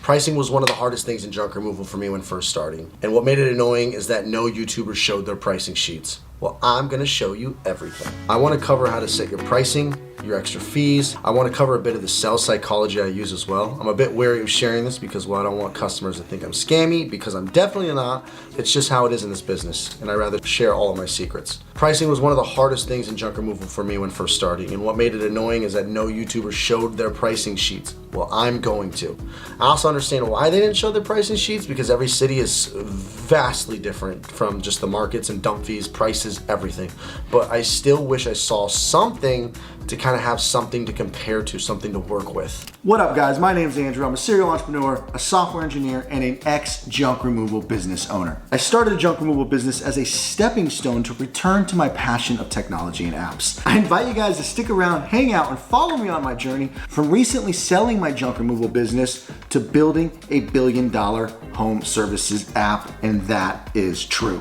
Pricing was one of the hardest things in junk removal for me when first starting. And what made it annoying is that no YouTubers showed their pricing sheets. Well, I'm gonna show you everything. I wanna cover how to set your pricing, your extra fees. I wanna cover a bit of the sales psychology I use as well. I'm a bit wary of sharing this because, well, I don't want customers to think I'm scammy, because I'm definitely not. It's just how it is in this business, and I'd rather share all of my secrets. Pricing was one of the hardest things in junk removal for me when first starting, and what made it annoying is that no YouTubers showed their pricing sheets. Well, I'm going to. I also understand why they didn't show their pricing sheets, because every city is vastly different from just the markets and dump fees, prices, everything. But I still wish I saw something to kind of have something to compare to, something to work with. What up, guys? My name's Andrew. I'm a serial entrepreneur, a software engineer, and an ex-junk removal business owner. I started a junk removal business as a stepping stone to return to my passion of technology and apps. I invite you guys to stick around, hang out, and follow me on my journey from recently selling my junk removal business to building a billion-dollar home services app, and that is true.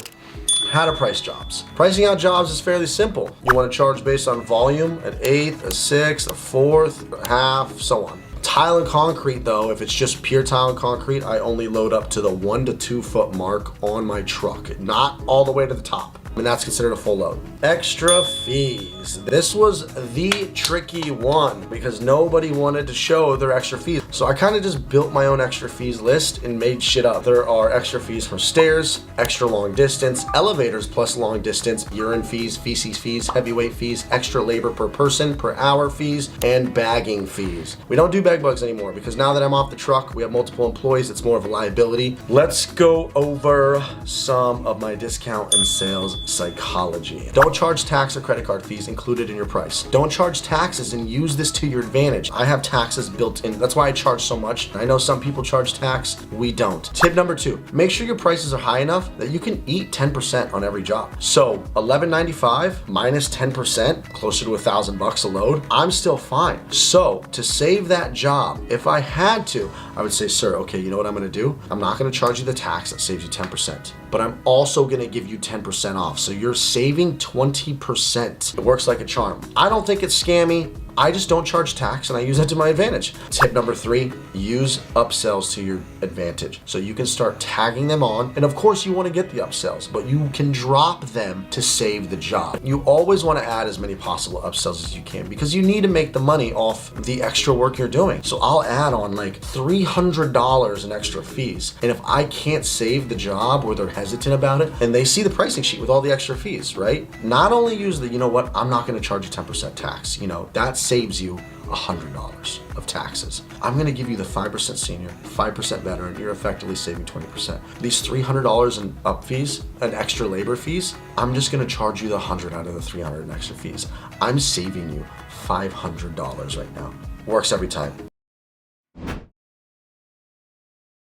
How to price jobs. Pricing out jobs is fairly simple. You want to charge based on volume, an eighth, a sixth, a fourth, a half, so on. Tile and concrete though, if it's just pure tile and concrete, I only load up to the 1 to 2 foot mark on my truck, not all the way to the top. And that's considered a full load. Extra fees. This was the tricky one because nobody wanted to show their extra fees. So I kind of just built my own extra fees list and made shit up. There are extra fees for stairs, extra long distance, elevators plus long distance, urine fees, feces fees, heavyweight fees, extra labor per person, per hour fees, and bagging fees. We don't do bag bugs anymore because now that I'm off the truck, we have multiple employees, it's more of a liability. Let's go over some of my discount and sales psychology. Don't charge tax or credit card fees included in your price. Don't charge taxes and use this to your advantage. I have taxes built in. That's why I charge so much. I know some people charge tax. We don't. Tip number 2, make sure your prices are high enough that you can eat 10% on every job. So $11.95 minus 10%, closer to $1,000 a load, I'm still fine. So to save that job, if I had to, I would say, sir, okay, you know what I'm gonna do? I'm not gonna charge you the tax that saves you 10%, but I'm also gonna give you 10% off. So you're saving 20%. It works like a charm. I don't think it's scammy. I just don't charge tax and I use that to my advantage. Tip number 3, use upsells to your advantage. So you can start tagging them on. And of course you want to get the upsells, but you can drop them to save the job. You always want to add as many possible upsells as you can because you need to make the money off the extra work you're doing. So I'll add on like $300 in extra fees. And if I can't save the job or they're hesitant about it and they see the pricing sheet with all the extra fees, right? Not only use the, you know what, I'm not going to charge you 10% tax. You know, that's saves you $100 of taxes. I'm gonna give you the 5% senior, 5% veteran, and you're effectively saving 20%. These $300 in up fees and extra labor fees, I'm just gonna charge you the 100 out of the 300 in extra fees. I'm saving you $500 right now. Works every time.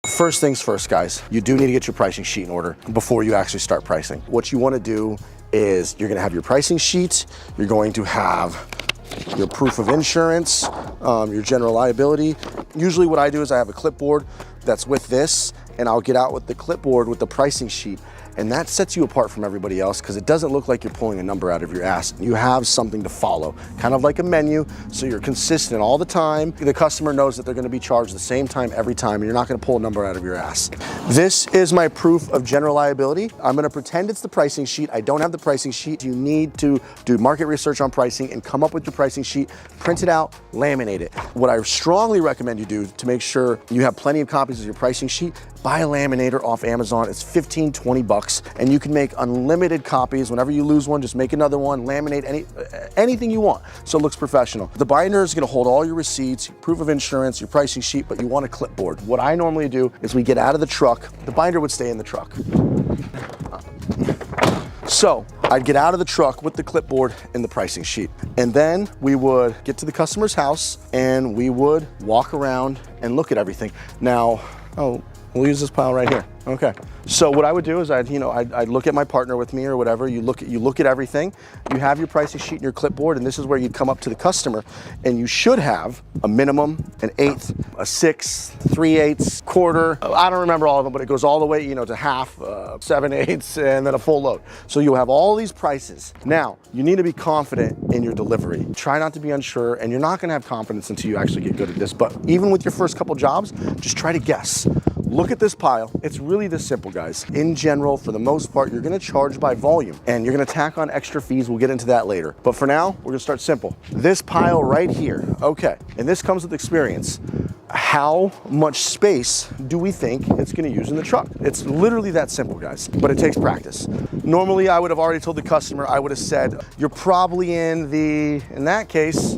First things first, guys, you do need to get your pricing sheet in order before you actually start pricing. What you wanna do is you're gonna have your pricing sheet, you're going to have your proof of insurance, your general liability. Usually what I do is I have a clipboard that's with this, and I'll get out with the clipboard with the pricing sheet. And that sets you apart from everybody else because it doesn't look like you're pulling a number out of your ass. You have something to follow, kind of like a menu, so you're consistent all the time. The customer knows that they're gonna be charged the same time every time, and you're not gonna pull a number out of your ass. This is my proof of general liability. I'm gonna pretend it's the pricing sheet. I don't have the pricing sheet. You need to do market research on pricing and come up with your pricing sheet, print it out, laminate it. What I strongly recommend you do to make sure you have plenty of copies of your pricing sheet, buy a laminator off Amazon. It's 15, 20 bucks, and you can make unlimited copies. Whenever you lose one, just make another one, laminate anything you want so it looks professional. The binder is gonna hold all your receipts, your proof of insurance, your pricing sheet, but you want a clipboard. What I normally do is we get out of the truck, the binder would stay in the truck. So I'd get out of the truck with the clipboard and the pricing sheet. And then we would get to the customer's house and we would walk around and look at everything. Now, we'll use this pile right here. Okay. So what I would do is I'd look at my partner with me or whatever. You look at everything. You have your pricing sheet in your clipboard, and this is where you'd come up to the customer, and you should have a minimum, an eighth, a sixth, 3/8, quarter. I don't remember all of them, but it goes all the way, to half, 7/8, and then a full load. So you'll have all these prices. Now, you need to be confident in your delivery. Try not to be unsure, and you're not gonna have confidence until you actually get good at this. But even with your first couple jobs, just try to guess. Look at this pile. It's really this simple, guys. In general, for the most part, you're gonna charge by volume, and you're gonna tack on extra fees. We'll get into that later. But for now, we're gonna start simple. This pile right here, okay, and this comes with experience. How much space do we think it's gonna use in the truck? It's literally that simple, guys, but it takes practice. Normally, I would have already told the customer, I would have said, you're probably in that case,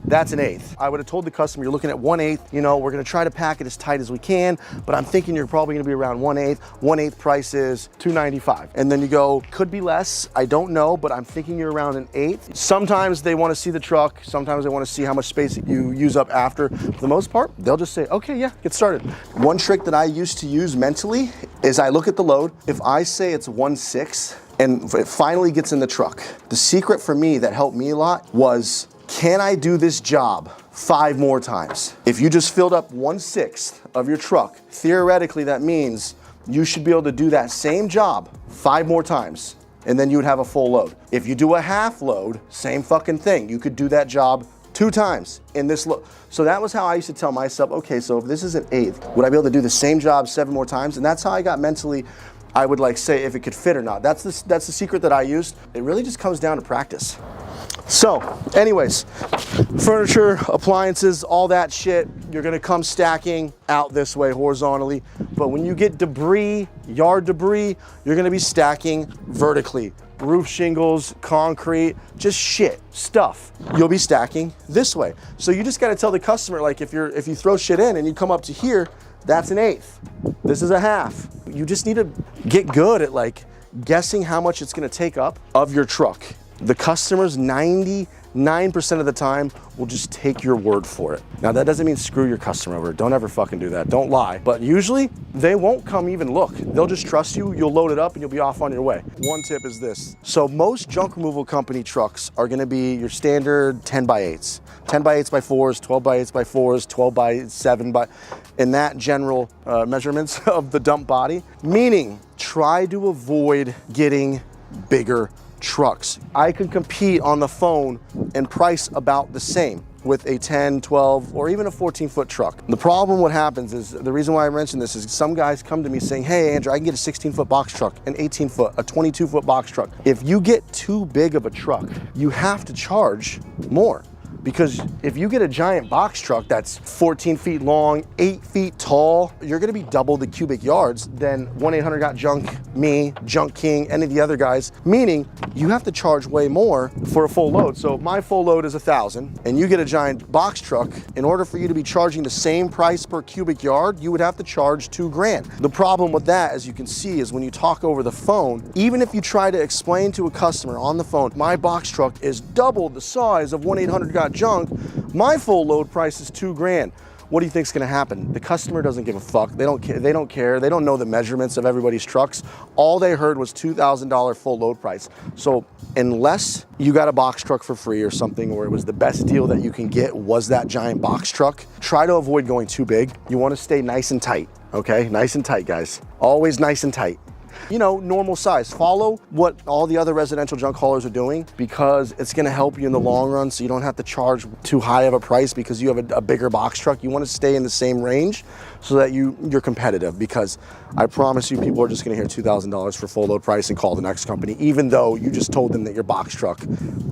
that's an eighth. I would have told the customer, you're looking at 1/8, we're gonna try to pack it as tight as we can, but I'm thinking you're probably gonna be around 1/8. 1/8 price is $295. And then you go, could be less, I don't know, but I'm thinking you're around an eighth. Sometimes they wanna see the truck, sometimes they wanna see how much space you use up after. For the most part, they'll just say, okay, yeah, get started. One trick that I used to use mentally is I look at the load. If I say it's 1/6 and it finally gets in the truck, the secret for me that helped me a lot was, can I do this job 5 more times? If you just filled up 1/6 of your truck, theoretically that means you should be able to do that same job 5 more times, and then you would have a full load. If you do a half load, same fucking thing. You could do that job 2 times in this load. So that was how I used to tell myself, okay, so if this is an eighth, would I be able to do the same job 7 more times? And that's how I got mentally, I would say if it could fit or not. That's the secret that I used. It really just comes down to practice. So, anyways, furniture, appliances, all that shit, you're gonna come stacking out this way horizontally. But when you get debris, yard debris, you're gonna be stacking vertically. Roof shingles, concrete, just shit, stuff. You'll be stacking this way. So you just gotta tell the customer, like if you throw shit in and you come up to here, that's an eighth. This is a half. You just need to get good at guessing how much it's gonna take up of your truck. The customers 99% of the time will just take your word for it. Now that doesn't mean screw your customer over. Don't ever fucking do that. Don't lie. But usually they won't come even look. They'll just trust you. You'll load it up and you'll be off on your way. One tip is this. So most junk removal company trucks are gonna be your standard 10x8s. 10x8x4s, 12x8x4s, 12x7 in that general measurements of the dump body. Meaning try to avoid getting bigger trucks. I can compete on the phone and price about the same with a 10, 12, or even a 14-foot truck. The problem, what happens is, the reason why I mentioned this is some guys come to me saying, hey Andrew, I can get a 16-foot box truck, an 18-foot, a 22-foot box truck. If you get too big of a truck, you have to charge more. Because if you get a giant box truck that's 14 feet long, 8 feet tall, you're gonna be double the cubic yards than 1-800-GOT-JUNK, me, Junk King, any of the other guys, meaning you have to charge way more for a full load. So if my full load is 1,000 and you get a giant box truck, in order for you to be charging the same price per cubic yard, you would have to charge $2,000. The problem with that, as you can see, is when you talk over the phone, even if you try to explain to a customer on the phone, my box truck is double the size of 1-800-GOT-JUNK, my full load price is $2,000. What do you think is going to happen? The customer doesn't give a fuck. They don't care. They don't care. They don't know the measurements of everybody's trucks. All they heard was $2,000 full load price. So unless you got a box truck for free or something, or it was the best deal that you can get was that giant box truck, try to avoid going too big. You want to stay nice and tight, okay? Nice and tight, guys. Always nice and tight. Normal size. Follow what all the other residential junk haulers are doing, because it's going to help you in the long run, so you don't have to charge too high of a price because you have a bigger box truck. You want to stay in the same range so that you're competitive, because I promise you people are just going to hear $2,000 for full load price and call the next company, even though you just told them that your box truck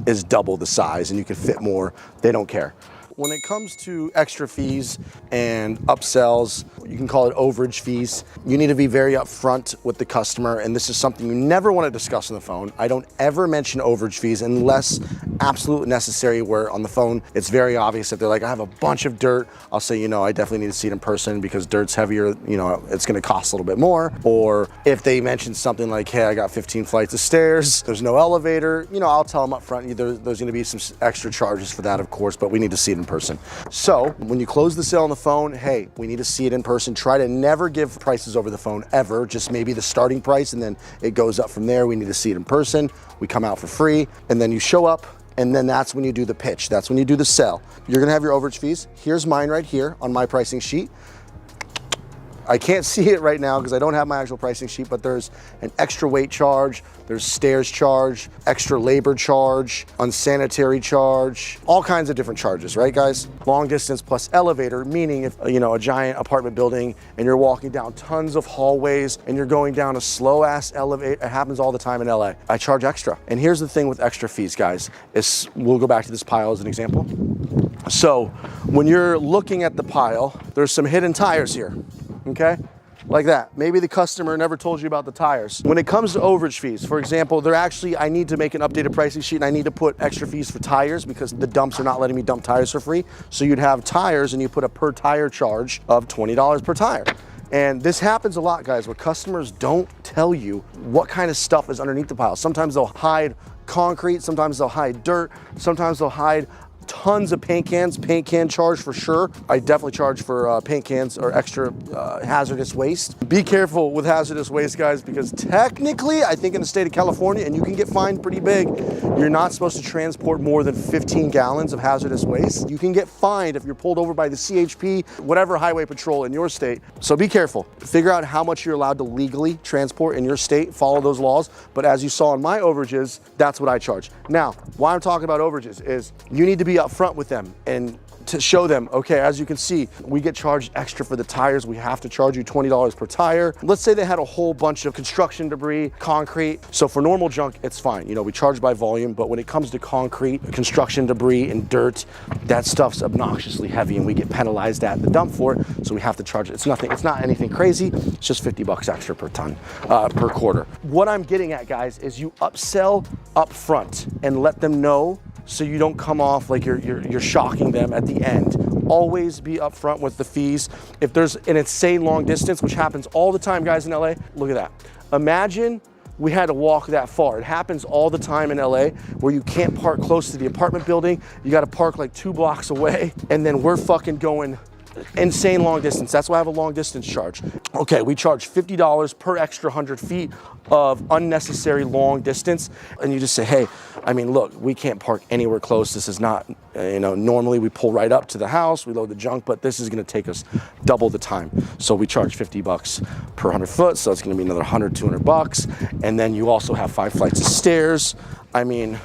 is double the size and you can fit more. They don't care. When it comes to extra fees and upsells, you can call it overage fees, you need to be very upfront with the customer, and this is something you never want to discuss on the phone. I don't ever mention overage fees unless absolutely necessary, where on the phone, it's very obvious that they're like, I have a bunch of dirt. I'll say, you know, I definitely need to see it in person because dirt's heavier, you know, it's gonna cost a little bit more. Or if they mention something like, hey, I got 15 flights of stairs, there's no elevator, you know, I'll tell them up front, there's gonna be some extra charges for that, of course, but we need to see it in person. So when you close the sale on the phone, hey, we need to see it in person. Try to never give prices over the phone ever, just maybe the starting price, and then it goes up from there. We need to see it in person. We come out for free, and then you show up, and then that's when you do the pitch. That's when you do the sell. You're gonna have your overage fees. Here's mine right here on my pricing sheet. I can't see it right now because I don't have my actual pricing sheet, but there's an extra weight charge, there's stairs charge, extra labor charge, unsanitary charge, all kinds of different charges, right guys? Long distance plus elevator, meaning if, you know, a giant apartment building and you're walking down tons of hallways and you're going down a slow ass elevator, it happens all the time in LA. I charge extra. And here's the thing with extra fees, guys, is we'll go back to this pile as an example. So when you're looking at the pile, there's some hidden tires here. Okay, like that. Maybe the customer never told you about the tires. When it comes to overage fees, for example, I need to make an updated pricing sheet and I need to put extra fees for tires because the dumps are not letting me dump tires for free. So you'd have tires and you put a per tire charge of $20 per tire. And this happens a lot, guys, where customers don't tell you what kind of stuff is underneath the pile. Sometimes they'll hide concrete, sometimes they'll hide dirt, sometimes they'll hide tons of paint cans. Paint can charge for sure. I definitely charge for paint cans or extra hazardous waste. Be careful with hazardous waste, guys, because technically, I think in the state of California, and you can get fined pretty big, you're not supposed to transport more than 15 gallons of hazardous waste. You can get fined if you're pulled over by the CHP, whatever highway patrol in your state. So be careful. Figure out how much you're allowed to legally transport in your state, follow those laws. But as you saw in my overages, that's what I charge. Now, why I'm talking about overages is you need to be up front with them and to show them, okay, as you can see, we get charged extra for the tires. We have to charge you $20 per tire. Let's say they had a whole bunch of construction debris, concrete. So for normal junk, it's fine. You know, we charge by volume, but when it comes to concrete, construction debris, and dirt, that stuff's obnoxiously heavy and we get penalized at the dump for it. So we have to charge it. It's not anything crazy. It's just 50 bucks extra per ton, per quarter. What I'm getting at, guys, is you upsell up front and let them know so you don't come off like you're shocking them at the end. Always be upfront with the fees. If there's an insane long distance, which happens all the time, guys, in LA, look at that. Imagine we had to walk that far. It happens all the time in LA where you can't park close to the apartment building. You gotta park like 2 blocks away, and then we're fucking going insane long distance. That's why I have a long distance charge. Okay, we charge $50 per extra 100 feet of unnecessary long distance. And you just say, hey, I mean, look, we can't park anywhere close. This is not, you know, normally we pull right up to the house, we load the junk, but this is gonna take us double the time. So we charge 50 bucks per 100 foot. So it's gonna be another 100, 200 bucks. And then you also have 5 flights of stairs. I mean,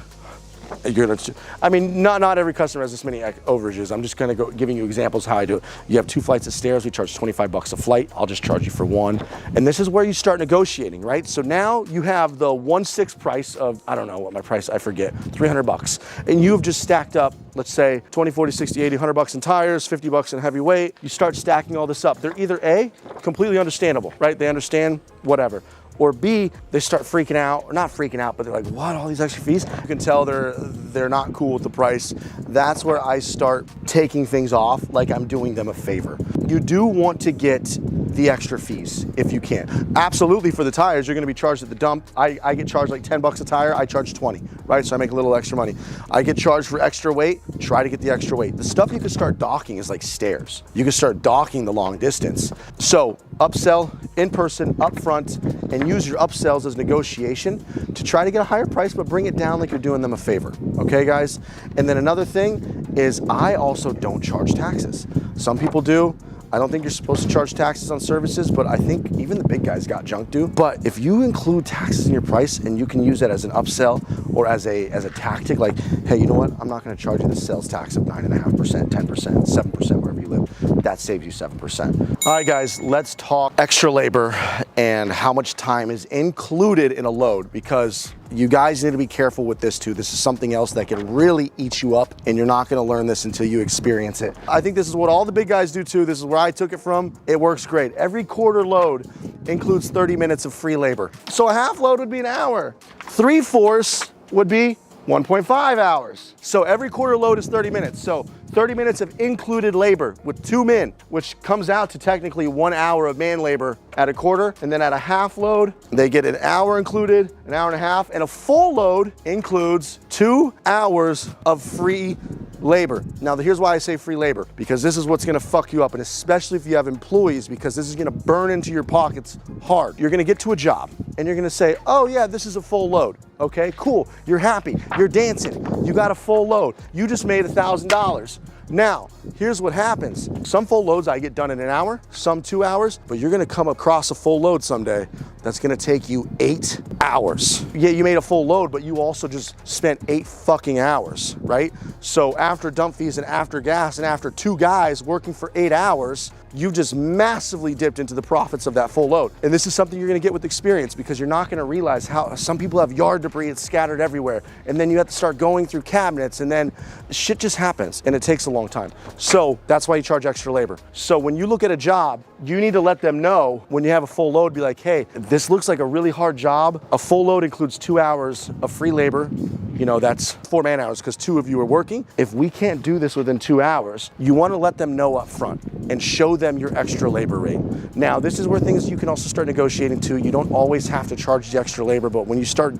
not every customer has this many overages. I'm just gonna go giving you examples how I do it. You have 2 flights of stairs, we charge 25 bucks a flight. I'll just charge you for 1. And this is where you start negotiating, right? So now you have the 1/6 price of, I don't know what my price, I forget, 300 bucks. And you've just stacked up, let's say 20, 40, 60, 80, 100 bucks in tires, 50 bucks in heavy weight. You start stacking all this up. They're either A, completely understandable, right? They understand, whatever. Or B, they start freaking out, or not freaking out, but they're like, what, all these extra fees? You can tell they're not cool with the price. That's where I start taking things off like I'm doing them a favor. You do want to get the extra fees if you can. Absolutely, for the tires, you're gonna be charged at the dump. I get charged like 10 bucks a tire, I charge 20, right? So I make a little extra money. I get charged for extra weight, try to get the extra weight. The stuff you can start docking is like stairs. You can start docking the long distance. So upsell in person, up front, and use your upsells as negotiation to try to get a higher price, but bring it down like you're doing them a favor. Okay, guys? And then another thing is I also don't charge taxes. Some people do. I don't think you're supposed to charge taxes on services, but I think even the big guys got junk do. But if you include taxes in your price and you can use that as an upsell or as a tactic, like, hey, you know what? I'm not gonna charge you the sales tax of 9.5%, 10%, 7%, wherever you live. That saves you 7%. All right, guys, let's talk extra labor and how much time is included in a load, because you guys need to be careful with this too. This is something else that can really eat you up, and you're not gonna learn this until you experience it. I think this is what all the big guys do too. This is where I took it from. It works great. Every quarter load includes 30 minutes of free labor. So a half load would be an hour. 3/4 would be 1.5 hours. So every quarter load is 30 minutes. So 30 minutes of included labor with 2 men, which comes out to technically 1 hour of man labor at a quarter. And then at a half load, they get an hour included, an hour and a half, and a full load includes 2 hours of free labor. Now, here's why I say free labor, because this is what's gonna fuck you up, and especially if you have employees, because this is gonna burn into your pockets hard. You're gonna get to a job and you're gonna say, oh yeah, this is a full load. Okay, cool, you're happy, you're dancing, you got a full load, you just made $1,000. Now, here's what happens. Some full loads I get done in an hour, some 2 hours, but you're gonna come across a full load someday that's gonna take you 8 hours. Yeah, you made a full load, but you also just spent 8 fucking hours, right? So after dump fees and after gas and after 2 guys working for 8 hours, you've just massively dipped into the profits of that full load. And this is something you're gonna get with experience, because you're not gonna realize how some people have yard debris, it's scattered everywhere. And then you have to start going through cabinets, and then shit just happens, and it takes a long time. So that's why you charge extra labor. So when you look at a job, you need to let them know when you have a full load, be like, hey, this looks like a really hard job. A full load includes 2 hours of free labor. You know, that's 4 man hours because 2 of you are working. If we can't do this within 2 hours, you want to let them know up front and show them your extra labor rate. Now, this is where things you can also start negotiating too. You don't always have to charge the extra labor, but when you start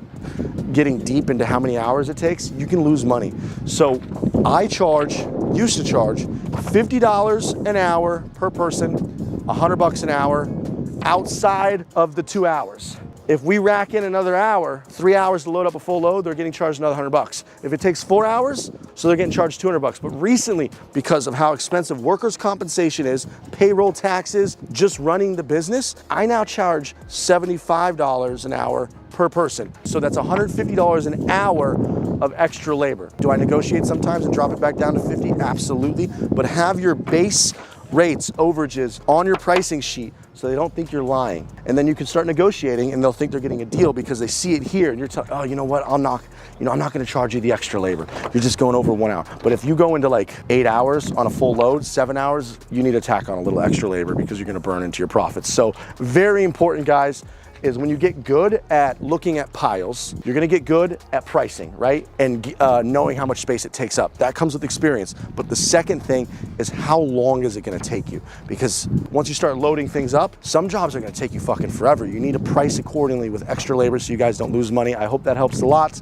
getting deep into how many hours it takes, you can lose money. So I used to charge $50 an hour per person, $100 an hour outside of the 2 hours. If we rack in another hour, 3 hours to load up a full load, they're getting charged another $100. If it takes 4 hours, so they're getting charged $200. But recently, because of how expensive workers' compensation is, payroll taxes, just running the business, I now charge $75 an hour per person. So that's $150 an hour of extra labor. Do I negotiate sometimes and drop it back down to 50? Absolutely. But have your base rates, overages on your pricing sheet so they don't think you're lying. And then you can start negotiating and they'll think they're getting a deal because they see it here and you're telling, oh, you know what, I'm not gonna charge you the extra labor. You're just going over 1 hour. But if you go into like 8 hours on a full load, 7 hours, you need to tack on a little extra labor because you're gonna burn into your profits. So very important, guys, is when you get good at looking at piles, you're gonna get good at pricing, right? And knowing how much space it takes up. That comes with experience. But the second thing is how long is it gonna take you? Because once you start loading things up, some jobs are gonna take you fucking forever. You need to price accordingly with extra labor so you guys don't lose money. I hope that helps a lot.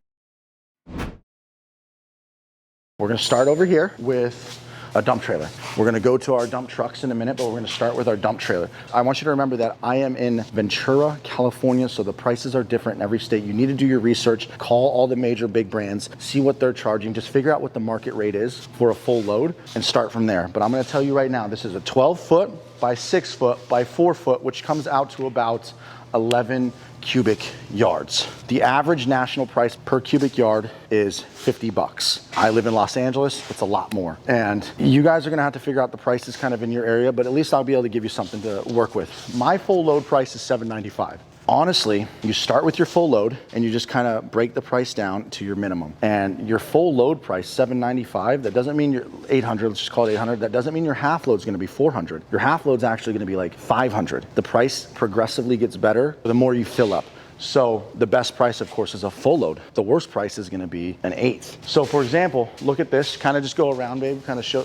We're gonna start over here with a dump trailer. We're gonna go to our dump trucks in a minute, but we're gonna start with our dump trailer. I want you to remember that I am in Ventura, California, so the prices are different in every state. You need to do your research, call all the major big brands, see what they're charging, just figure out what the market rate is for a full load and start from there. But I'm gonna tell you right now, this is a 12 foot by 6 foot by 4 foot, which comes out to about 11 cubic yards. The average national price per cubic yard is $50. I live in Los Angeles, it's a lot more. And you guys are gonna have to figure out the prices kind of in your area, but at least I'll be able to give you something to work with. My full load price is $7.95. Honestly, you start with your full load and you just kind of break the price down to your minimum. And your full load price, $7.95, that doesn't mean you're 800, let's just call it 800. That doesn't mean your half load's gonna be 400. Your half load's actually gonna be like 500. The price progressively gets better the more you fill up. So the best price, of course, is a full load. The worst price is gonna be an eighth. So for example, look at this, kind of just go around, babe, kind of show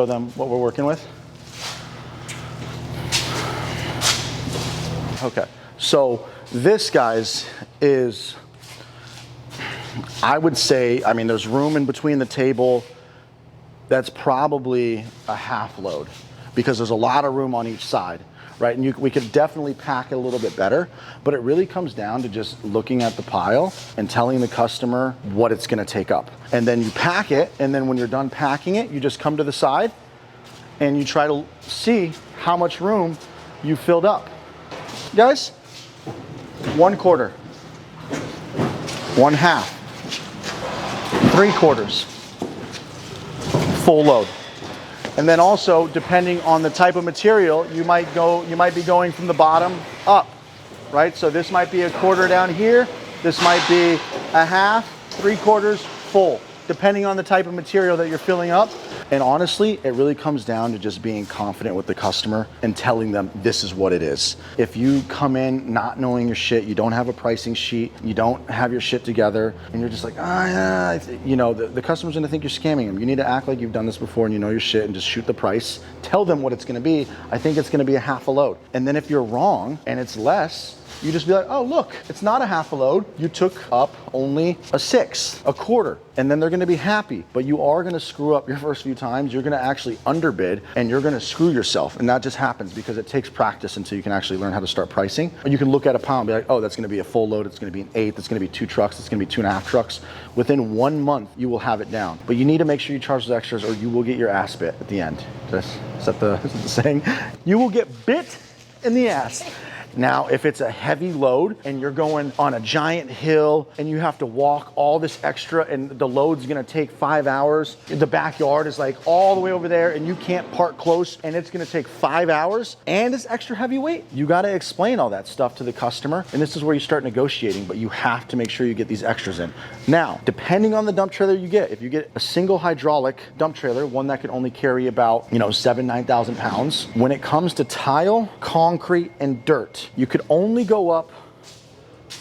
them what we're working with. Okay. So this, guys, is, I would say, I mean, there's room in between the table. That's probably a half load because there's a lot of room on each side, right? And we could definitely pack it a little bit better, but it really comes down to just looking at the pile and telling the customer what it's gonna take up. And then you pack it, and then when you're done packing it, you just come to the side and you try to see how much room you filled up. Guys, 1/4, 1/2, 3/4, full load. And then also, depending on the type of material, you might be going from the bottom up, right? So this might be a 1/4 down here. This might be a half, 3/4 full. depending on the type of material that you're filling up. And honestly, it really comes down to just being confident with the customer and telling them this is what it is. If you come in not knowing your shit, you don't have a pricing sheet, you don't have your shit together, and you're just like, you know, the customer's gonna think you're scamming them. You need to act like you've done this before and you know your shit and just shoot the price. Tell them what it's gonna be. I think it's gonna be a half a load. And then if you're wrong and it's less, you just be like, oh, look, it's not a half a load. You took up only a sixth, a quarter, and then they're gonna be happy. But you are gonna screw up your first few times. You're gonna actually underbid and you're gonna screw yourself. And that just happens because it takes practice until you can actually learn how to start pricing. And you can look at a pound and be like, oh, that's gonna be a full load. It's gonna be an eighth. It's gonna be 2 trucks. It's gonna be 2.5 trucks. Within 1 month, you will have it down. But you need to make sure you charge those extras or you will get your ass bit at the end. Is that the saying? You will get bit in the ass. Now, if it's a heavy load and you're going on a giant hill and you have to walk all this extra and the load's gonna take 5 hours, the backyard is like all the way over there and you can't park close and it's gonna take 5 hours and it's extra heavyweight, you gotta explain all that stuff to the customer. And this is where you start negotiating, but you have to make sure you get these extras in. Now, depending on the dump trailer you get, if you get a single hydraulic dump trailer, one that can only carry about, 9,000 pounds, when it comes to tile, concrete, and dirt, you could only go up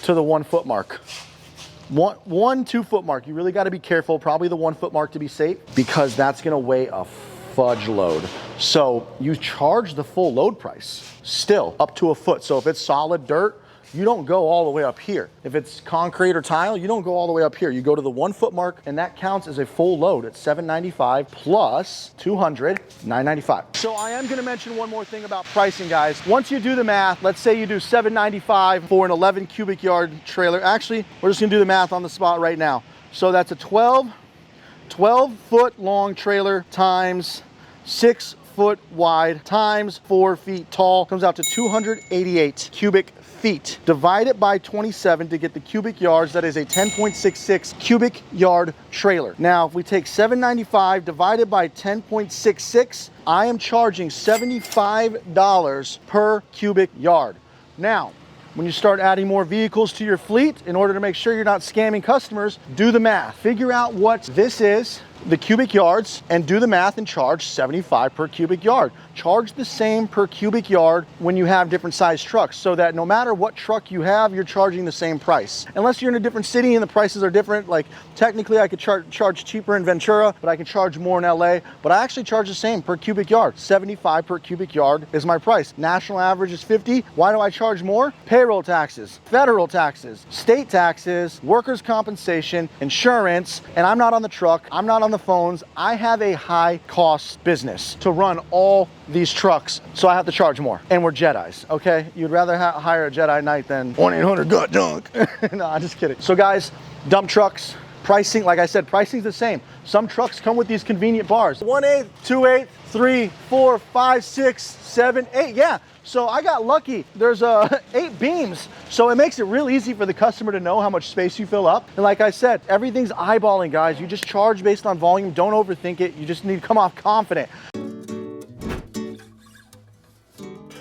to the 1 foot mark. 2 foot mark. You really got to be careful. Probably the 1 foot mark to be safe because that's going to weigh a fudge load. So you charge the full load price still up to a foot. So if it's solid dirt, you don't go all the way up here. If it's concrete or tile, you don't go all the way up here. You go to the 1 foot mark and that counts as a full load at $795 plus 200, $995. So I am gonna mention one more thing about pricing, guys. Once you do the math, let's say you do $795 for an 11 cubic yard trailer. Actually, we're just gonna do the math on the spot right now. So that's a 12 foot long trailer times 6 foot wide times 4 feet tall comes out to 288 cubic feet. Divide it by 27 to get the cubic yards. That is a 10.66 cubic yard trailer. Now, if we take 795 divided by 10.66, I am charging $75 per cubic yard. Now, when you start adding more vehicles to your fleet, in order to make sure you're not scamming customers, do the math. Figure out what this is, the cubic yards, and do the math and charge $75 per cubic yard. Charge the same per cubic yard when you have different size trucks so that no matter what truck you have, you're charging the same price. Unless you're in a different city and the prices are different, like technically I could charge cheaper in Ventura, but I can charge more in LA, but I actually charge the same per cubic yard. 75 per cubic yard is my price. National average is 50. Why do I charge more? Payroll taxes, federal taxes, state taxes, workers' compensation, insurance, and I'm not on the truck, I'm not on the phones. I have a high cost business to run all these trucks, so I have to charge more. And we're Jedis, okay? You'd rather hire a Jedi Knight than 1-800-GOT-JUNK. No, I'm just kidding. So guys, dump trucks, pricing, like I said, pricing's the same. Some trucks come with these convenient bars. 1/8, 2/8, 3, 4, 5, 6, 7, 8, yeah. So I got lucky. There's 8 beams. So it makes it real easy for the customer to know how much space you fill up. And like I said, everything's eyeballing, guys. You just charge based on volume. Don't overthink it. You just need to come off confident.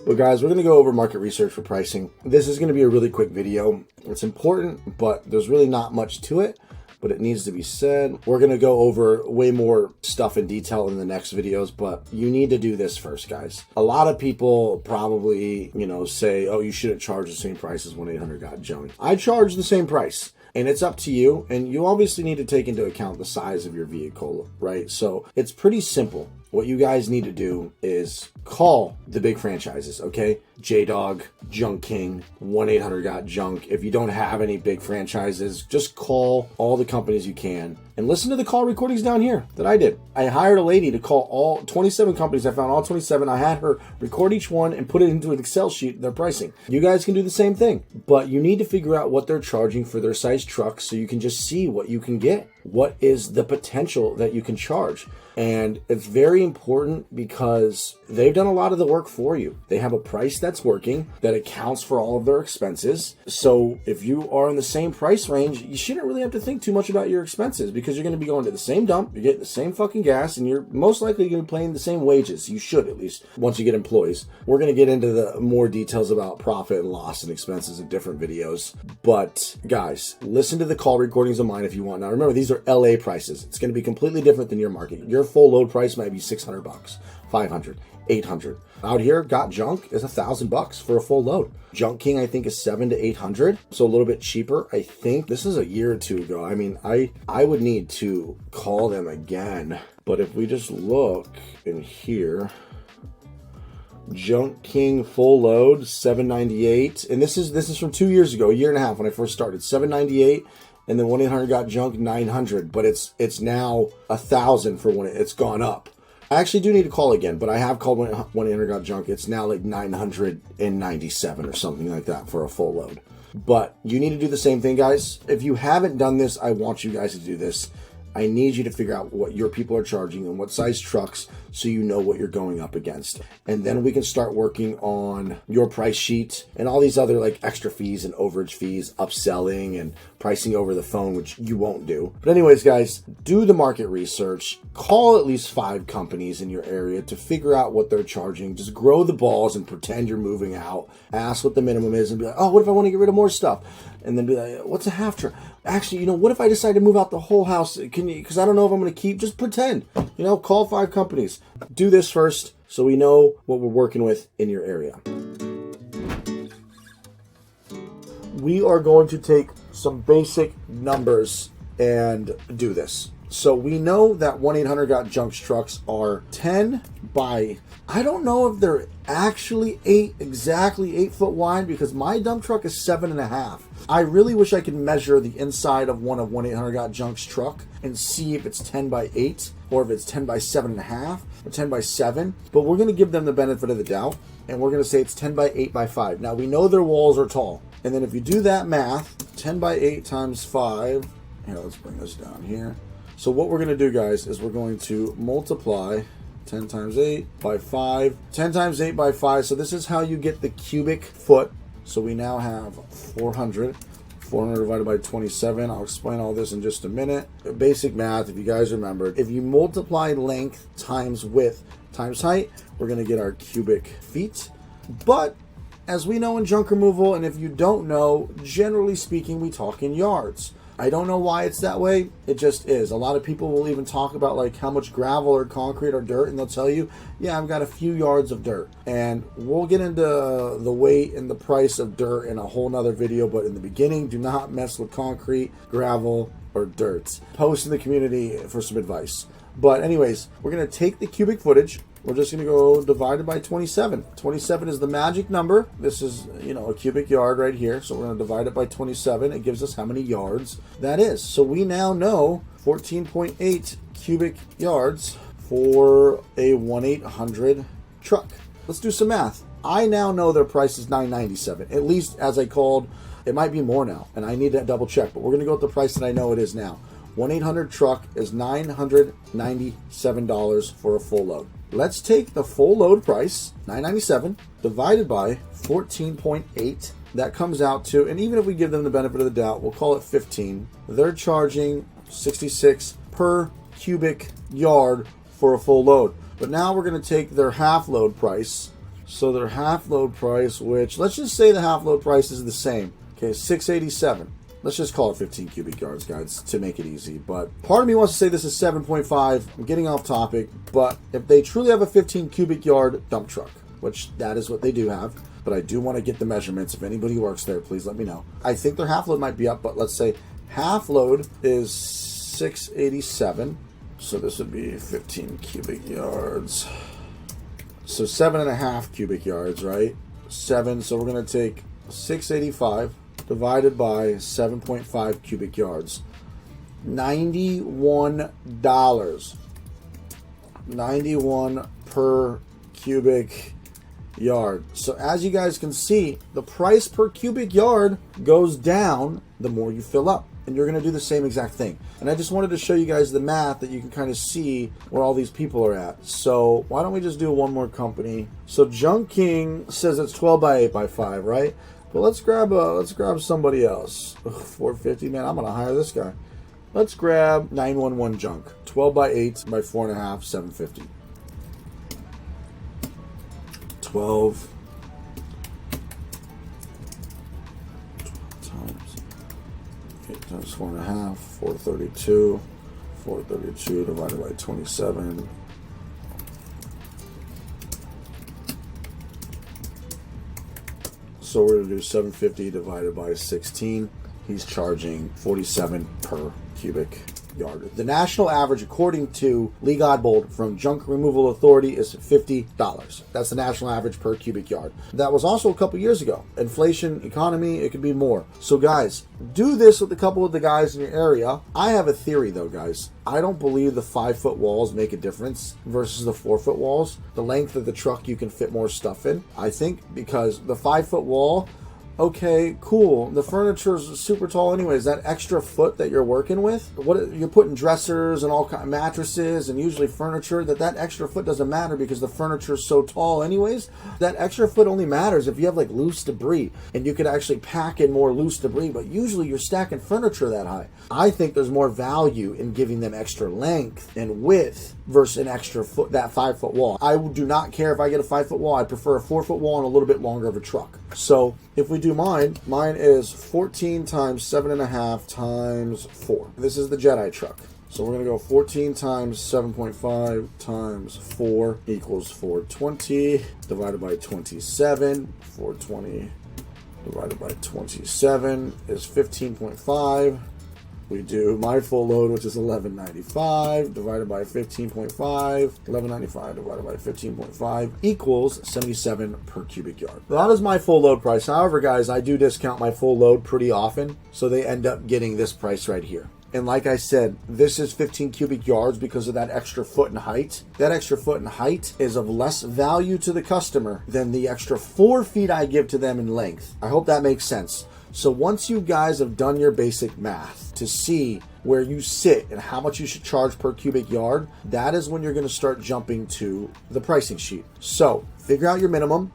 Well, guys, we're going to go over market research for pricing. This is going to be a really quick video. It's important, but there's really not much to it, but it needs to be said. We're going to go over way more stuff in detail in the next videos, but you need to do this first, guys. A lot of people probably, say, oh, you shouldn't charge the same price as 1-800-GOT-JUNK. I charge the same price. And it's up to you, and you obviously need to take into account the size of your vehicle, right? So it's pretty simple. What you guys need to do is call the big franchises, okay? J-Dog, Junk King, 1-800-GOT-JUNK. If you don't have any big franchises, just call all the companies you can and listen to the call recordings down here that I did. I hired a lady to call all 27 companies. I found all 27. I had her record each one and put it into an Excel sheet, their pricing. You guys can do the same thing, but you need to figure out what they're charging for their size trucks so you can just see what you can get. What is the potential that you can charge? And it's very important because they've done a lot of the work for you. They have a price that's working, that accounts for all of their expenses. So if you are in the same price range, you shouldn't really have to think too much about your expenses, because you're going to be going to the same dump, you're getting the same fucking gas, and you're most likely going to be paying the same wages. You should, at least, once you get employees. We're going to get into the more details about profit and loss and expenses in different videos. But guys, listen to the call recordings of mine if you want. Now remember, these are LA prices. It's going to be completely different than your market. Your full load price might be $600, $500, $800. Out here, Got Junk is $1,000 for a full load. Junk King, I think, is $700 to $800, so a little bit cheaper. I think this is a year or two ago. I mean, I would need to call them again, but if we just look in here, Junk King full load $798, and this is from 2 years ago, a year and a half when I first started. $798. And then 1-800-GOT-JUNK $900, but it's now $1,000 for one. It's gone up. I actually do need to call again, but I have called 1-800-GOT-JUNK. It's now like $997 or something like that for a full load. But you need to do the same thing, guys. If you haven't done this, I want you guys to do this. I need you to figure out what your people are charging and what size trucks, so you know what you're going up against. And then we can start working on your price sheet and all these other like extra fees and overage fees, upselling and pricing over the phone, which you won't do. But anyways, guys, do the market research. Call at least 5 companies in your area to figure out what they're charging. Just grow the balls and pretend you're moving out. Ask what the minimum is and be like, oh, what if I want to get rid of more stuff? And then be like, what's a half truck? Actually, what if I decide to move out the whole house? Can you, because I don't know if I'm going to keep, just pretend, call 5 companies. Do this first so we know what we're working with in your area. We are going to take some basic numbers and do this. So we know that 1-800-GOT-JUNK's trucks are 10 by, I don't know if they're actually exactly 8 foot wide, because my dump truck is 7.5. I really wish I could measure the inside of 1-800-GOT-JUNK's truck and see if it's 10 by 8 or if it's 10 by 7.5 or 10 by 7. But we're going to give them the benefit of the doubt, and we're going to say it's 10 by 8 by 5. Now we know their walls are tall. And then if you do that math, 10 by 8 times 5, here, let's bring this down here. So what we're going to do, guys, is we're going to multiply 10 times 8 by 5, 10 times 8 by 5. So this is how you get the cubic foot. So we now have 400. 400 divided by 27. I'll explain all this in just a minute. Basic math, if you guys remember, if you multiply length times width times height, we're going to get our cubic feet. But as we know in junk removal, and if you don't know, generally speaking, we talk in yards. I don't know why it's that way. It just is. A lot of people will even talk about like how much gravel or concrete or dirt, and they'll tell you, yeah, I've got a few yards of dirt. And we'll get into the weight and the price of dirt in a whole nother video, but in the beginning, do not mess with concrete, gravel, or dirt. Post in the community for some advice. But anyways, we're going to take the cubic footage. We're just going to go divided by 27. 27 is the magic number. This is, a cubic yard right here. So we're going to divide it by 27. It gives us how many yards that is. So we now know 14.8 cubic yards for a 1-800 truck. Let's do some math. I now know their price is $997, at least as I called. It might be more now, and I need to double check, but we're going to go with the price that I know it is now. 1-800 truck is $997 for a full load. Let's take the full load price, $997, divided by 14.8. That comes out to, and even if we give them the benefit of the doubt, we'll call it 15. They're charging $66 per cubic yard for a full load. But now we're going to take their half load price. So their half load price, which let's just say the half load price is the same. Okay, $687. Let's just call it 15 cubic yards, guys, to make it easy. But part of me wants to say this is 7.5. I'm getting off topic. But if they truly have a 15 cubic yard dump truck, which that is what they do have, but I do want to get the measurements. If anybody works there, please let me know. I think their half load might be up, but let's say half load is 687. So this would be 15 cubic yards. So 7.5 cubic yards, right? 7. So we're going to take 685 divided by 7.5 cubic yards. $91. 91 per cubic yard. So as you guys can see, the price per cubic yard goes down the more you fill up. and you're going to do the same exact thing. And I just wanted to show you guys the math that you can kind of see where all these people are at. So why don't we just do one more company? So Junk King says it's 12 by 8 by 5, right? But let's grab somebody else. Ugh, 450, man, I'm going to hire this guy. Let's grab 911 Junk. 12 by 8 by 4.5, 750. 12 times 8 times 4.5, 432. 432 divided by 27. So we're going to do 750 divided by 16. He's charging 47 per cubic yard. The national average, according to Lee Godbold from Junk Removal Authority, is $50. That's the national average per cubic yard. That was also a couple years ago. Inflation, economy, it could be more. So guys, do this with a couple of the guys in your area. I have a theory though, guys. I don't believe the 5-foot walls make a difference versus the 4-foot walls. The length of the truck, you can fit more stuff in. I think because the 5-foot wall, okay, cool. The furniture is super tall anyways. That extra foot that you're working with, what you're putting dressers and all kind of mattresses and usually furniture, that extra foot doesn't matter because the furniture is so tall anyways. That extra foot only matters if you have like loose debris and you could actually pack in more loose debris, but usually you're stacking furniture that high. I think there's more value in giving them extra length and width versus an extra foot, that 5-foot wall. I do not care if I get a 5-foot wall. I prefer a 4-foot wall and a little bit longer of a truck. So if we do mine is 14 times 7.5 times 4. This is the Jedi truck. So we're going to go 14 times 7.5 times 4 equals 420 divided by 27. 420 divided by 27 is 15.5. We do my full load, which is 1195 divided by 15.5. 1195 divided by 15.5 equals 77 per cubic yard. That is my full load price. However, guys, I do discount my full load pretty often, so they end up getting this price right here. And like I said, this is 15 cubic yards because of that extra foot in height. That extra foot in height is of less value to the customer than the extra 4 feet I give to them in length. I hope that makes sense. So once you guys have done your basic math to see where you sit and how much you should charge per cubic yard, that is when you're going to start jumping to the pricing sheet. So figure out your minimum.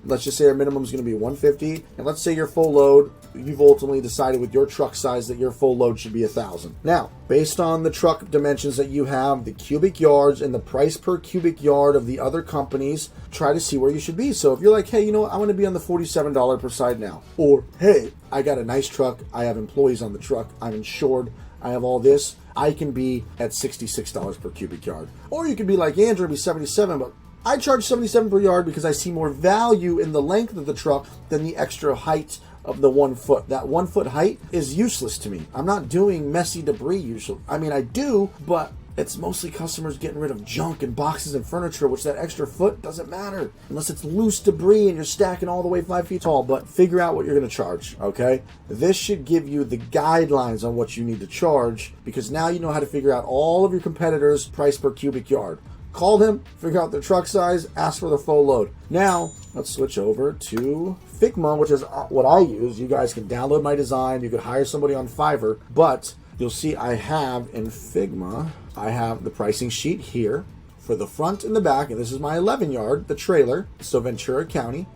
Let's just say our minimum is going to be 150, and let's say your full load, you've ultimately decided with your truck size that your full load should be 1,000. Now, based on the truck dimensions that you have, the cubic yards, and the price per cubic yard of the other companies, try to see where you should be. So if you're like, hey, you know what, I want to be on the $47 per side now, or hey, I got a nice truck, I have employees on the truck, I'm insured, I have all this, I can be at $66 per cubic yard. Or you could be like Andrew and be 77, but I charge 77 per yard because I see more value in the length of the truck than the extra height of the 1 foot. That 1 foot height is useless to me. I'm not doing messy debris usually. I mean, I do, but it's mostly customers getting rid of junk and boxes and furniture, which that extra foot doesn't matter unless it's loose debris and you're stacking all the way 5 feet tall. But figure out what you're going to charge, okay? This should give you the guidelines on what you need to charge, because now you know how to figure out all of your competitors' price per cubic yard. Call them, figure out their truck size, ask for the full load. Now, let's switch over to Figma, which is what I use. You guys can download my design. You could hire somebody on Fiverr, but you'll see I have in Figma, I have the pricing sheet here for the front and the back, and this is my 11 yard, the trailer, so Ventura County.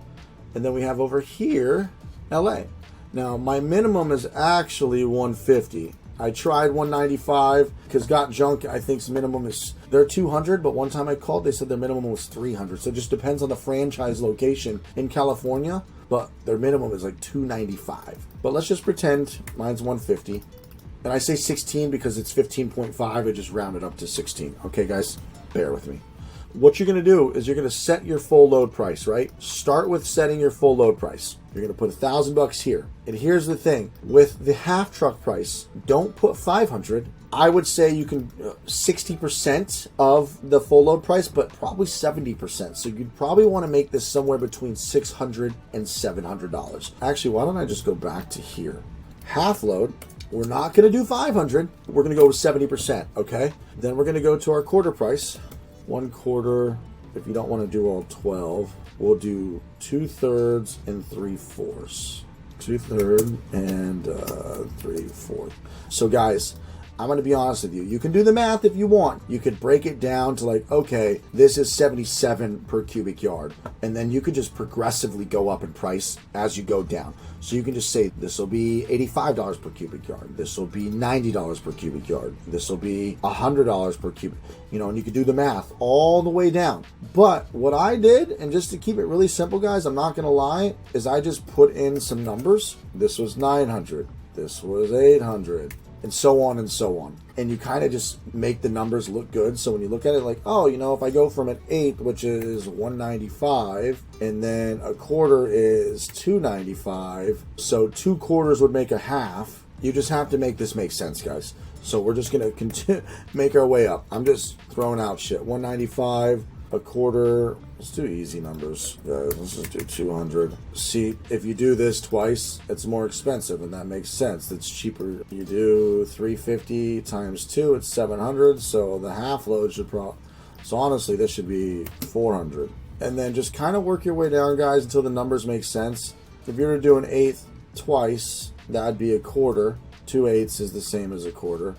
And then we have over here, LA. Now, my minimum is actually 150. I tried 195 because Got Junk, I think's minimum is, they're 200, but one time I called, they said their minimum was 300. So it just depends on the franchise location in California, but their minimum is like 295. But let's just pretend mine's 150. And I say 16 because it's 15.5. I just rounded up to 16. Okay, guys, bear with me. What you're going to do is you're going to set your full load price, right? Start with setting your full load price. You're going to put $1,000 here. And here's the thing. With the half truck price, don't put 500. I would say you can 60% of the full load price, but probably 70%. So you'd probably want to make this somewhere between $600 and $700. Actually, why don't I just go back to here? Half load. We're not going to do 500. We're going to go with 70%, okay? Then we're going to go to our quarter price. 1/4, if you don't want to do all 12, we'll do 2/3 and 3/4. 2/3 and 3/4. So guys, I'm going to be honest with you. You can do the math if you want. You could break it down to like, okay, this is 77 per cubic yard. And then you could just progressively go up in price as you go down. So you can just say, this will be $85 per cubic yard. This will be $90 per cubic yard. This will be $100 per cubic, and you can do the math all the way down. But what I did, and just to keep it really simple, guys, I'm not going to lie, is I just put in some numbers. This was 900. This was 800. And so on and so on. And you kind of just make the numbers look good. So when you look at it like, oh, if I go from an eighth, which is 195, and then a quarter is 295, so 2/4 would make a half. You just have to make this make sense, guys. So we're just going to make our way up. I'm just throwing out shit. 195, a quarter. Let's do easy numbers, guys. Let's just do 200. See, if you do this twice, it's more expensive, and that makes sense. It's cheaper. You do 350 times 2, it's 700. So the half load should so honestly, this should be 400. And then just kind of work your way down, guys, until the numbers make sense. If you were to do an eighth twice, that'd be a quarter. 2/8 is the same as a quarter.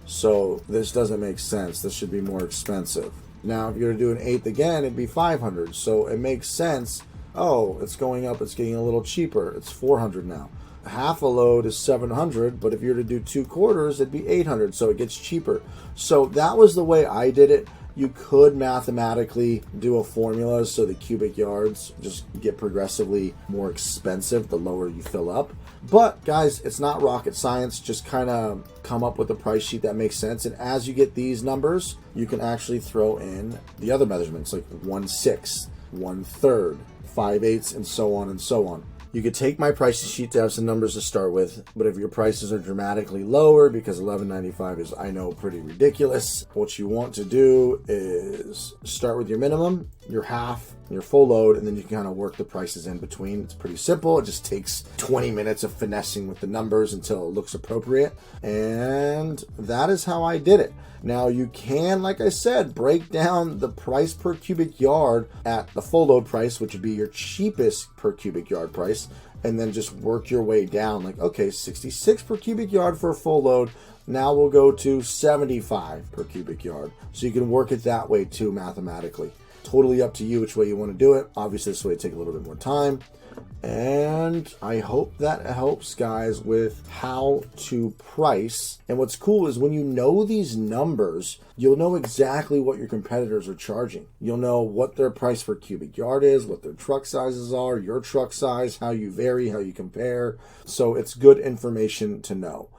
So this doesn't make sense. This should be more expensive. Now, if you're to do an eighth again, it'd be 500. So it makes sense. Oh, it's going up. It's getting a little cheaper. It's 400 now. Half a load is 700, but if you're to do 2/4, it'd be 800. So it gets cheaper. So that was the way I did it. You could mathematically do a formula so the cubic yards just get progressively more expensive the lower you fill up. But guys, it's not rocket science. Just kind of come up with a price sheet that makes sense. And as you get these numbers, you can actually throw in the other measurements like 1/6, 1/3, 5/8, and so on and so on. You could take my pricing sheet to have some numbers to start with, but if your prices are dramatically lower, because $11.95 is, I know, pretty ridiculous, what you want to do is start with your minimum, your half, your full load, and then you can kind of work the prices in between. It's pretty simple. It just takes 20 minutes of finessing with the numbers until it looks appropriate, and that is how I did it. Now you can, like I said, break down the price per cubic yard at the full load price, which would be your cheapest per cubic yard price, and then just work your way down. Like, okay, 66 per cubic yard for a full load. Now we'll go to 75 per cubic yard. So you can work it that way too, mathematically. Totally up to you which way you want to do it. Obviously, this way it take a little bit more time. And I hope that helps, guys, with how to price. And what's cool is when you know these numbers, you'll know exactly what your competitors are charging. You'll know what their price per cubic yard is, what their truck sizes are, your truck size, how you vary, how you compare. So it's good information to know.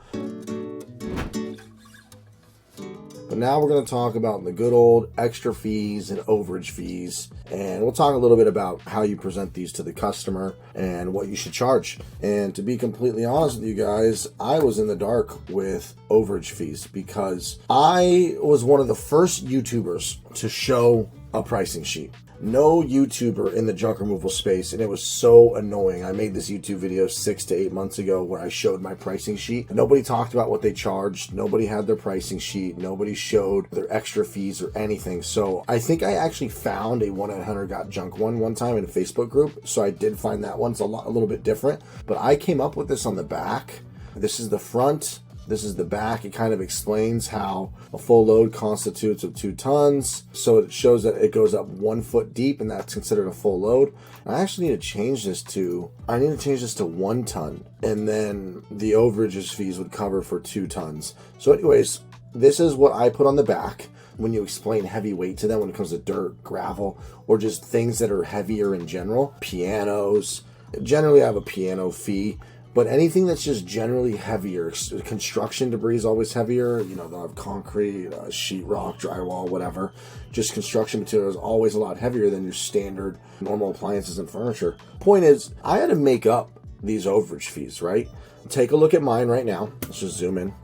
But now we're going to talk about the good old extra fees and overage fees. And we'll talk a little bit about how you present these to the customer and what you should charge. And to be completely honest with you guys, I was in the dark with overage fees because I was one of the first YouTubers to show a pricing sheet. No YouTuber in the junk removal space, and it was so annoying. I made this YouTube video 6 to 8 months ago where I showed my pricing sheet. Nobody talked about what they charged. Nobody had their pricing sheet. Nobody showed their extra fees or anything. So I think I actually found a 1-800-GOT-JUNK one time in a Facebook group. So I did find that one. It's a little bit different. But I came up with this on the back. This is the front. This is the back. It kind of explains how a full load constitutes of 2 tons. So it shows that it goes up 1 foot deep, and that's considered a full load. I actually need to change this to 1 ton. And then the overages fees would cover for 2 tons. So anyways, this is what I put on the back when you explain heavyweight to them when it comes to dirt, gravel, or just things that are heavier in general. Pianos. Generally, I have a piano fee. But anything that's just generally heavier, construction debris is always heavier. They'll have concrete, sheetrock, drywall, whatever. Just construction material is always a lot heavier than your standard normal appliances and furniture. Point is, I had to make up these overage fees, right? Take a look at mine right now. Let's just zoom in.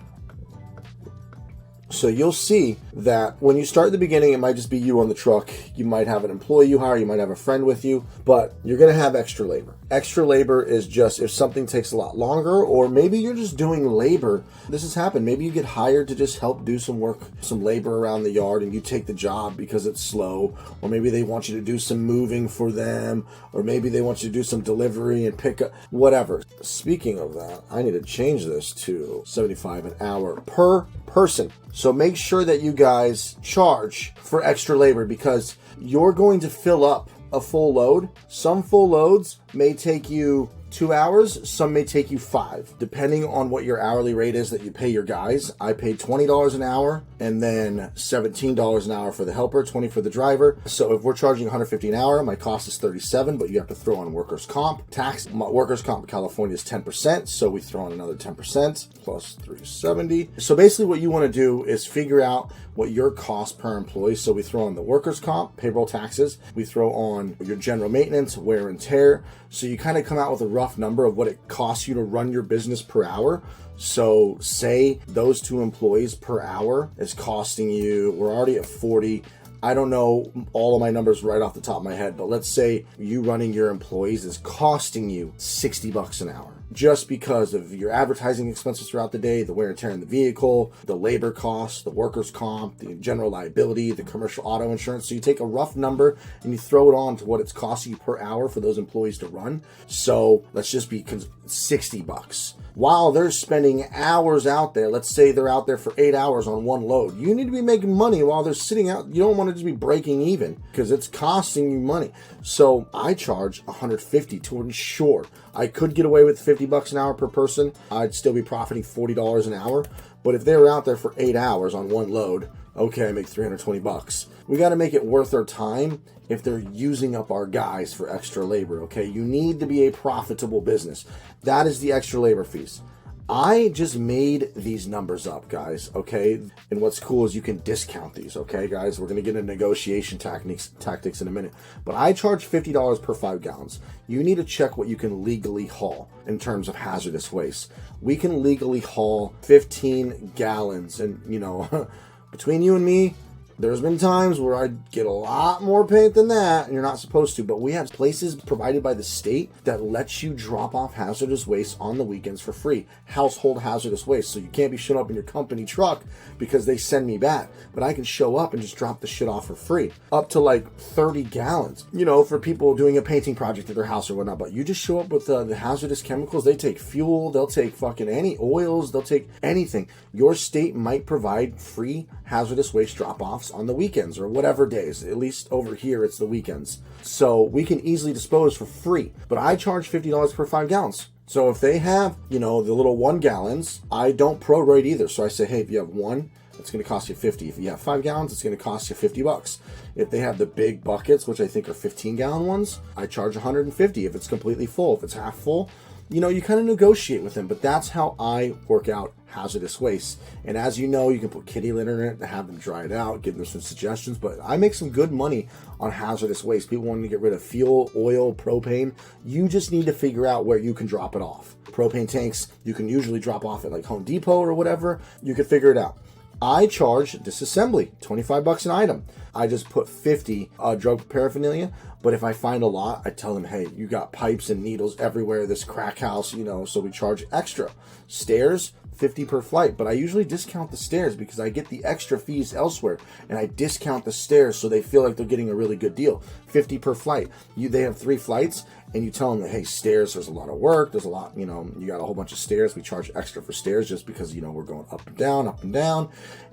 So you'll see that when you start at the beginning, it might just be you on the truck. You might have an employee you hire, you might have a friend with you, but you're going to have extra labor. Extra labor is just if something takes a lot longer, or maybe you're just doing labor. This has happened. Maybe you get hired to just help do some work, some labor around the yard, and you take the job because it's slow, or maybe they want you to do some moving for them, or maybe they want you to do some delivery and pick up, whatever. Speaking of that, I need to change this to $75 an hour per person. So make sure that you guys charge for extra labor, because you're going to fill up a full load. Some full loads may take you 2 hours, some may take you 5, depending on what your hourly rate is that you pay your guys. I pay $20 an hour and then $17 an hour for the helper, 20 for the driver. So if we're charging $150 an hour, my cost is $37, but you have to throw on workers' comp. Tax, my workers' comp in California is 10%, so we throw on another 10% plus $370. So basically what you want to do is figure out what your cost per employee. So we throw on the workers' comp, payroll taxes, we throw on your general maintenance, wear and tear. So you kind of come out with a rough number of what it costs you to run your business per hour. So say those 2 employees per hour is costing you, we're already at 40. I don't know all of my numbers right off the top of my head, but let's say you running your employees is costing you $60 an hour, just because of your advertising expenses throughout the day, the wear and tear in the vehicle, the labor costs, the workers' comp, the general liability, the commercial auto insurance. So you take a rough number and you throw it on to what it's costing you per hour for those employees to run. So let's just be $60. While they're spending hours out there, let's say they're out there for 8 hours on one load. You need to be making money while they're sitting out. You don't want to just be breaking even, because it's costing you money. So I charge $150 to ensure. I could get away with $50 an hour per person. I'd still be profiting $40 an hour. But if they were out there for 8 hours on one load, okay, I make $320. We got to make it worth our time if they're using up our guys for extra labor, okay? You need to be a profitable business. That is the extra labor fees. I just made these numbers up, guys, okay? And what's cool is you can discount these, okay, guys? We're going to get into negotiation tactics in a minute. But I charge $50 per 5 gallons. You need to check what you can legally haul in terms of hazardous waste. We can legally haul 15 gallons. And, you know, between you and me, there's been times where I get a lot more paint than that, and you're not supposed to, but we have places provided by the state that lets you drop off hazardous waste on the weekends for free. Household hazardous waste. So you can't be showing up in your company truck because they send me back, but I can show up and just drop the shit off for free. Up to like 30 gallons, you know, for people doing a painting project at their house or whatnot. But you just show up with the hazardous chemicals. They take fuel, they'll take fucking any oils, they'll take anything. Your state might provide free hazardous waste drop-offs on the weekends or whatever days. At least over here it's the weekends, so we can easily dispose for free. But I charge $50 per 5 gallons. So if they have, you know, the little 1 gallons, I don't prorate either. So I say, hey, if you have 1, it's going to cost you 50. If you have 5 gallons, it's going to cost you $50. If they have the big buckets, which I think are 15-gallon ones, I charge $150 if it's completely full. If it's half full, you know, you kind of negotiate with them. But that's how I work out hazardous waste. And as you know, you can put kitty litter in it to have them dry it out, give them some suggestions. But I make some good money on hazardous waste. People wanting to get rid of fuel, oil, propane. You just need to figure out where you can drop it off. Propane tanks, you can usually drop off at like Home Depot or whatever. You can figure it out. I charge disassembly, $25 an item. I just put 50 drug paraphernalia. But if I find a lot, I tell them, hey, you got pipes and needles everywhere, this crack house, you know, so we charge extra. Stairs, $50 per flight, but I usually discount the stairs because I get the extra fees elsewhere, and I discount the stairs so they feel like they're getting a really good deal. $50 per flight. They have 3 flights, and you tell them that, hey, stairs, there's a lot of work, there's a lot, you know, you got a whole bunch of stairs. We charge extra for stairs just because, you know, we're going up and down,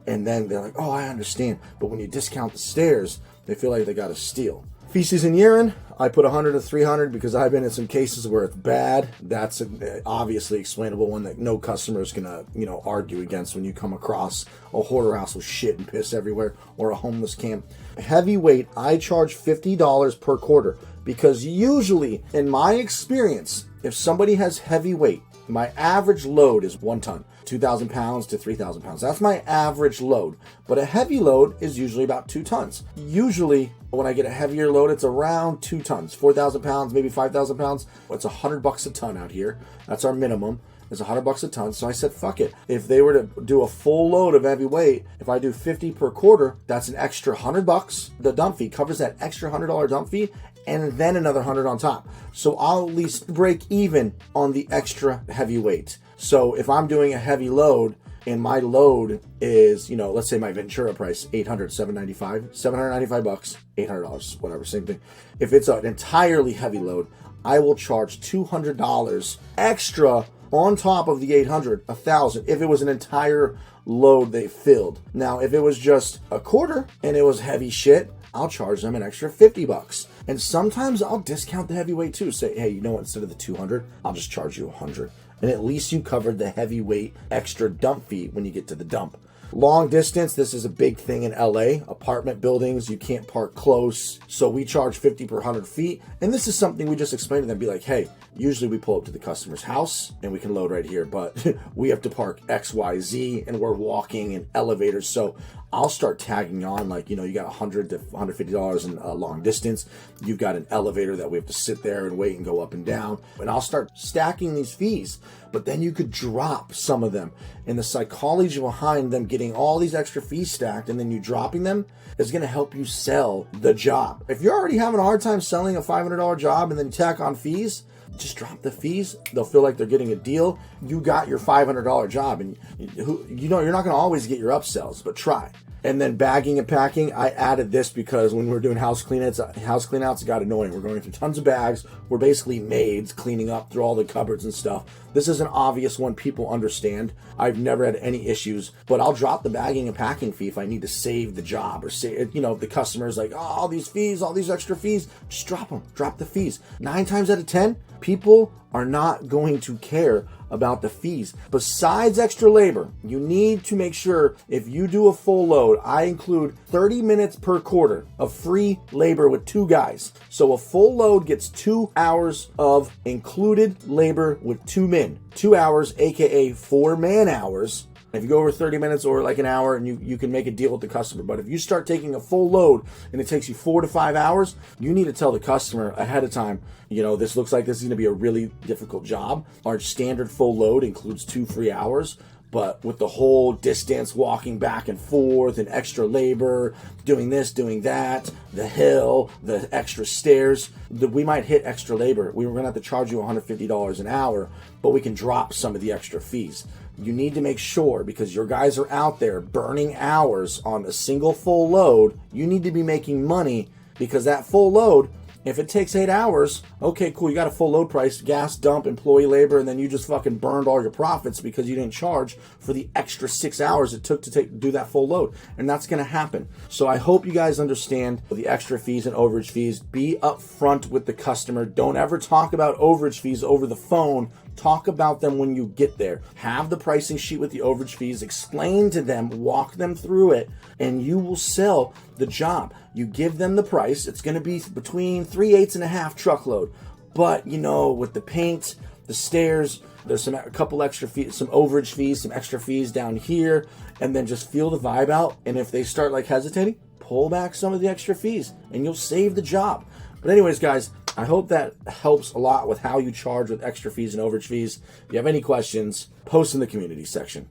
and then they're like, oh, I understand. But when you discount the stairs, they feel like they got a steal. Feces and urine, I put 100 to 300 because I've been in some cases where it's bad. That's an obviously explainable one that no customer is gonna, you know, argue against when you come across a hoarder house with shit and piss everywhere or a homeless camp. Heavyweight, I charge $50 per quarter because usually, in my experience, if somebody has heavyweight, my average load is 1 ton. 2,000 pounds to 3,000 pounds. That's my average load. But a heavy load is usually about 2 tons. Usually, when I get a heavier load, it's around 2 tons. 4,000 pounds, maybe 5,000 pounds. It's $100 a ton out here. That's our minimum. is $100 a ton. So I said, fuck it. If they were to do a full load of heavy weight, if I do 50 per quarter, that's an extra $100. The dump fee covers that extra $100 dump fee, and then another 100 on top. So I'll at least break even on the extra heavy weight. So if I'm doing a heavy load and my load is, let's say my Ventura price, $795, $800, whatever, same thing. If it's an entirely heavy load, I will charge $200 extra on top of the $800, $1,000, if it was an entire load they filled. Now, if it was just a quarter and it was heavy shit, I'll charge them an extra $50. And sometimes I'll discount the heavyweight too. Say, hey, instead of the 200, I'll just charge you 100. And at least you covered the heavyweight extra dump fee when you get to the dump. Long distance, this is a big thing in LA. Apartment buildings, you can't park close. So we charge 50 per 100 feet. And this is something we just explain to them. Be like, hey, usually we pull up to the customer's house and we can load right here, but we have to park X, Y, Z, and we're walking in elevators. So I'll start tagging on, like, you got $100 to $150 in long distance. You've got an elevator that we have to sit there and wait and go up and down. And I'll start stacking these fees. But then you could drop some of them. And the psychology behind them getting all these extra fees stacked and then you dropping them is going to help you sell the job. If you're already having a hard time selling a $500 job and then tack on fees, just drop the fees. They'll feel like they're getting a deal. You got your $500 job, and you're not going to always get your upsells, but try. And then bagging and packing, I added this because when we're doing house cleanouts, it got annoying. We're going through tons of bags. We're basically maids cleaning up through all the cupboards and stuff. This is an obvious one people understand. I've never had any issues, but I'll drop the bagging and packing fee if I need to save the job or say, if the customer's like, oh, all these fees, all these extra fees, just drop them, drop the fees. 9 times out of 10, people are not going to care about the fees. Besides extra labor, you need to make sure if you do a full load, I include 30 minutes per quarter of free labor with 2 guys. So a full load gets 2 hours of included labor with 2 men. 2 hours, aka 4 man hours. If you go over 30 minutes or like an hour, and you can make a deal with the customer. But if you start taking a full load and it takes you 4 to 5 hours, you need to tell the customer ahead of time, this looks like this is going to be a really difficult job. Our standard full load includes 2 free hours. But with the whole distance, walking back and forth and extra labor, doing this, doing that, the hill, the extra stairs, we might hit extra labor. We were going to have to charge you $150 an hour, but we can drop some of the extra fees. You need to make sure, because your guys are out there burning hours on a single full load, you need to be making money, because that full load, if it takes 8 hours, okay, cool, you got a full load price, gas, dump, employee labor, and then you just fucking burned all your profits because you didn't charge for the extra 6 hours it took to do that full load. And that's going to happen. So I hope you guys understand the extra fees and overage fees. Be upfront with the customer. Don't ever talk about overage fees over the phone. Talk about them when you get there. Have the pricing sheet with the overage fees. Explain to them, walk them through it, and you will sell the job. You give them the price. It's going to be between 3/8 and a half truckload. But, with the paint, the stairs, there's a couple extra fees, some overage fees, some extra fees down here, and then just feel the vibe out. And if they start hesitating, pull back some of the extra fees and you'll save the job. But anyways, guys, I hope that helps a lot with how you charge with extra fees and overage fees. If you have any questions, post in the community section.